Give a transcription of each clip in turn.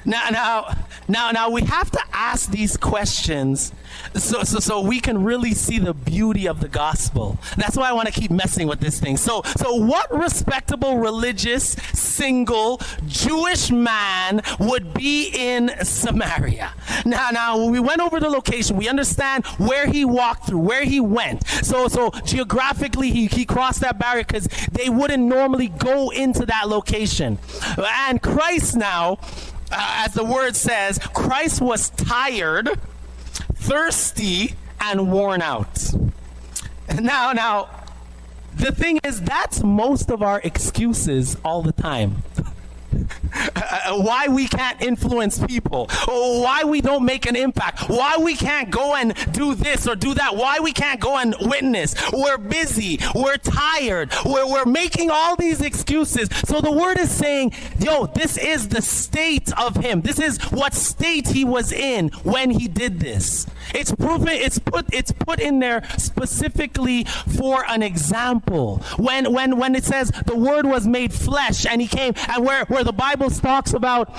Now, we have to ask these questions so we can really see the beauty of the gospel. That's why I want to keep messing with this thing. So what respectable, religious, single, Jewish man would be in Samaria? Now, we went over the location. We understand where he walked through, where he went. So geographically, he crossed that barrier because they wouldn't normally go into that location. And Christ now, as the word says, Christ was tired, thirsty, and worn out. Now, the thing is, that's most of our excuses all the time. Why we can't influence people, why we don't make an impact, why we can't go and do this or do that, why we can't go and witness. We're busy, we're tired, we're making all these excuses. So the word is saying, this is the state of him. This is what state he was in when he did this. It's proven, it's put in there specifically for an example. When it says the word was made flesh and he came, and where the Bible talks about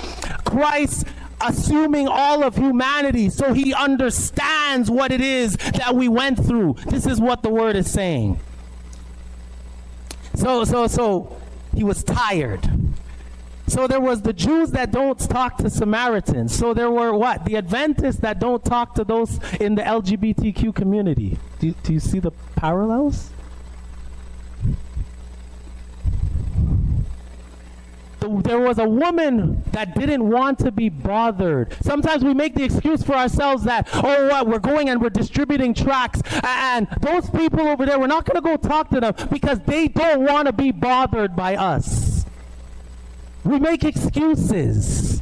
Christ assuming all of humanity, so he understands what it is that we went through. This is what the word is saying. So he was tired. So there was the Jews that don't talk to Samaritans. So there were what? The Adventists that don't talk to those in the LGBTQ community. Do you see the parallels? There was a woman that didn't want to be bothered. Sometimes we make the excuse for ourselves that, we're going and we're distributing tracts, and those people over there, we're not going to go talk to them because they don't want to be bothered by us. We make excuses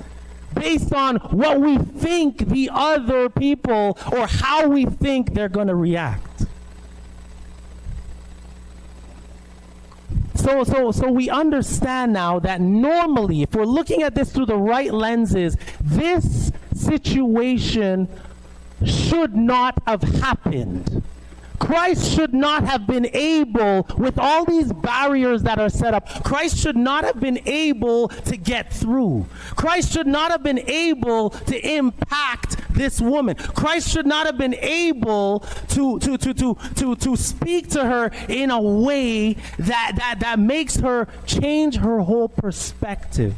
based on what we think the other people or how we think they're going to react. So we understand now that normally, if we're looking at this through the right lenses, this situation should not have happened. Christ should not have been able, with all these barriers that are set up, Christ should not have been able to get through. Christ should not have been able to impact this woman. Christ should not have been able to speak to her in a way that makes her change her whole perspective.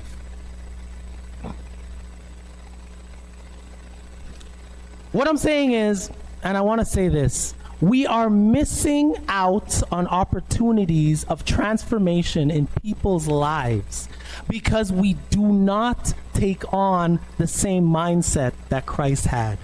What I'm saying is, and I want to say this, we are missing out on opportunities of transformation in people's lives because we do not take on the same mindset that Christ had.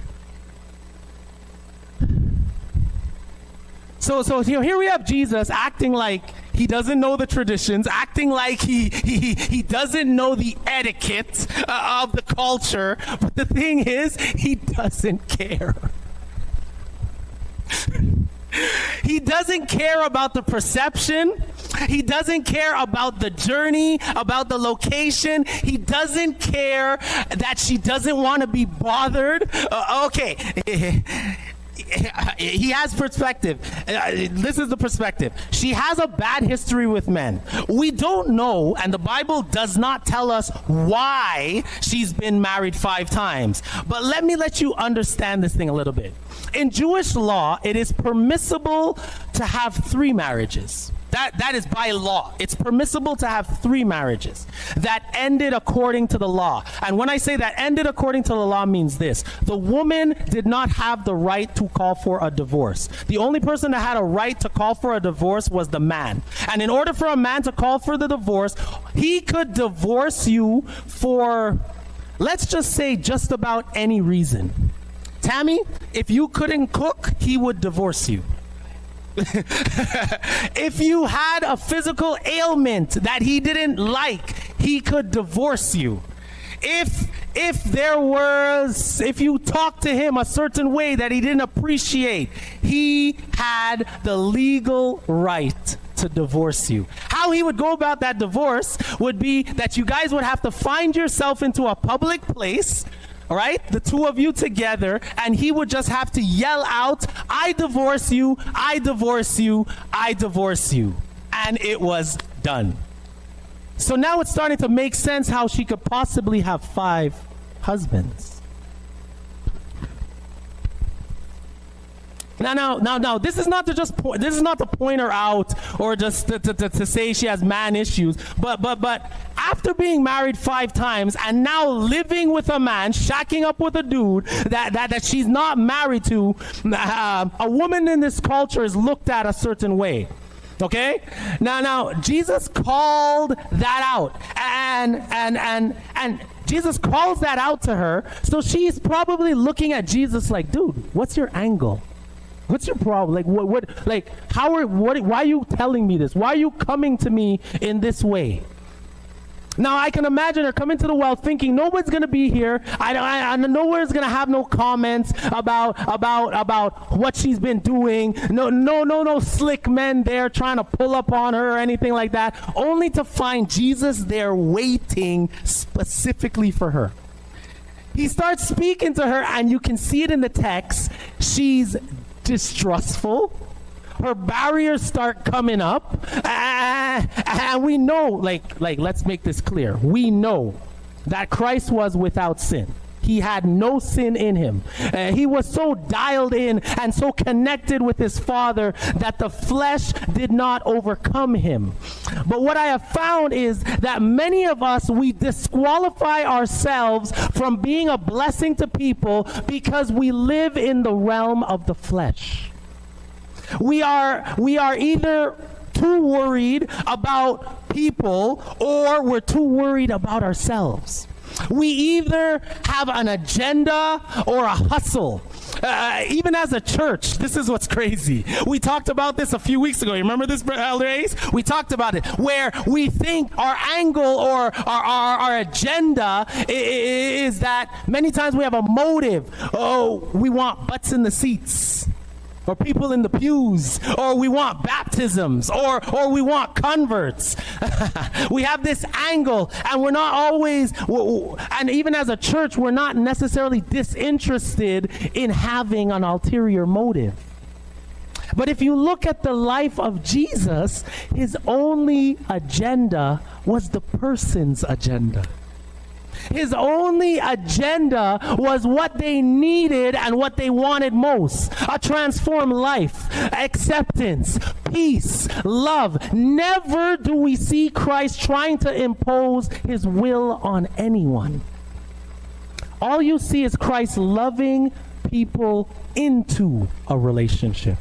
So here we have Jesus acting like he doesn't know the traditions, acting like he doesn't know the etiquette of the culture, but the thing is, he doesn't care. He doesn't care about the perception. He doesn't care about the journey, about the location. He doesn't care that she doesn't want to be bothered. Okay. He has perspective. This is the perspective. She has a bad history with men. We don't know, and the Bible does not tell us why she's been married 5 times. But let me let you understand this thing a little bit. In Jewish law, it is permissible to have 3 marriages. That is by law. It's permissible to have 3 marriages that ended according to the law. And when I say that ended according to the law means this. The woman did not have the right to call for a divorce. The only person that had a right to call for a divorce was the man. And in order for a man to call for the divorce, he could divorce you for, let's just say, just about any reason. Tammy, if you couldn't cook, he would divorce you. If you had a physical ailment that he didn't like, he could divorce you. If you talked to him a certain way that he didn't appreciate, he had the legal right to divorce you. How he would go about that divorce would be that you guys would have to find yourself into a public place, all right, the 2 of you together, and he would just have to yell out, "I divorce you, I divorce you, I divorce you." And it was done. So now it's starting to make sense how she could possibly have 5 husbands. Now, this is not to just this is not to point her out or just to say she has man issues, but after being married 5 times and now living with a man, shacking up with a dude that she's not married to, a woman in this culture is looked at a certain way. Okay? Now, Jesus called that out, and Jesus calls that out to her, so she's probably looking at Jesus like, dude, what's your angle? What's your problem? Like, why are you telling me this? Why are you coming to me in this way? Now, I can imagine her coming to the well thinking, nobody's going to be here. I nowhere's going to have no comments about what she's been doing. No slick men there trying to pull up on her or anything like that. Only to find Jesus there waiting specifically for her. He starts speaking to her, and you can see it in the text. She's distrustful. Her barriers start coming up, and we know, like let's make this clear. We know that Christ was without sin. He had no sin in him. He was so dialed in and so connected with his Father that the flesh did not overcome him. But what I have found is that many of us, we disqualify ourselves from being a blessing to people because we live in the realm of the flesh. We are either too worried about people or we're too worried about ourselves. We either have an agenda or a hustle. Even as a church, this is what's crazy. We talked about this a few weeks ago. You remember this, Elder Ace? We talked about it, where we think our angle or our agenda is that many times we have a motive. Oh, we want butts in the seats, or people in the pews, or we want baptisms, or we want converts. We have this angle, and we're not always, and even as a church, we're not necessarily disinterested in having an ulterior motive. But if you look at the life of Jesus, his only agenda was the person's agenda. His only agenda was what they needed and what they wanted most. A transformed life, acceptance, peace, love. Never do we see Christ trying to impose his will on anyone. All you see is Christ loving people into a relationship.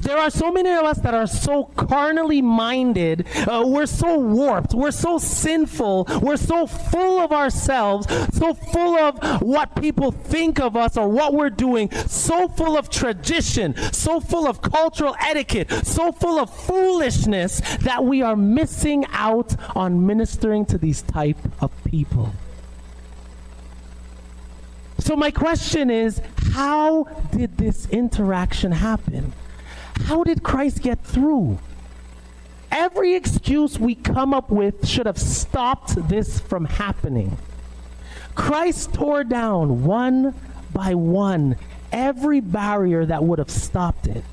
There are so many of us that are so carnally minded. We're so warped. We're so sinful. We're so full of ourselves, so full of what people think of us or what we're doing, so full of tradition, so full of cultural etiquette, so full of foolishness that we are missing out on ministering to these type of people. So my question is, how did this interaction happen? How did Christ get through? Every excuse we come up with should have stopped this from happening. Christ tore down one by one every barrier that would have stopped it.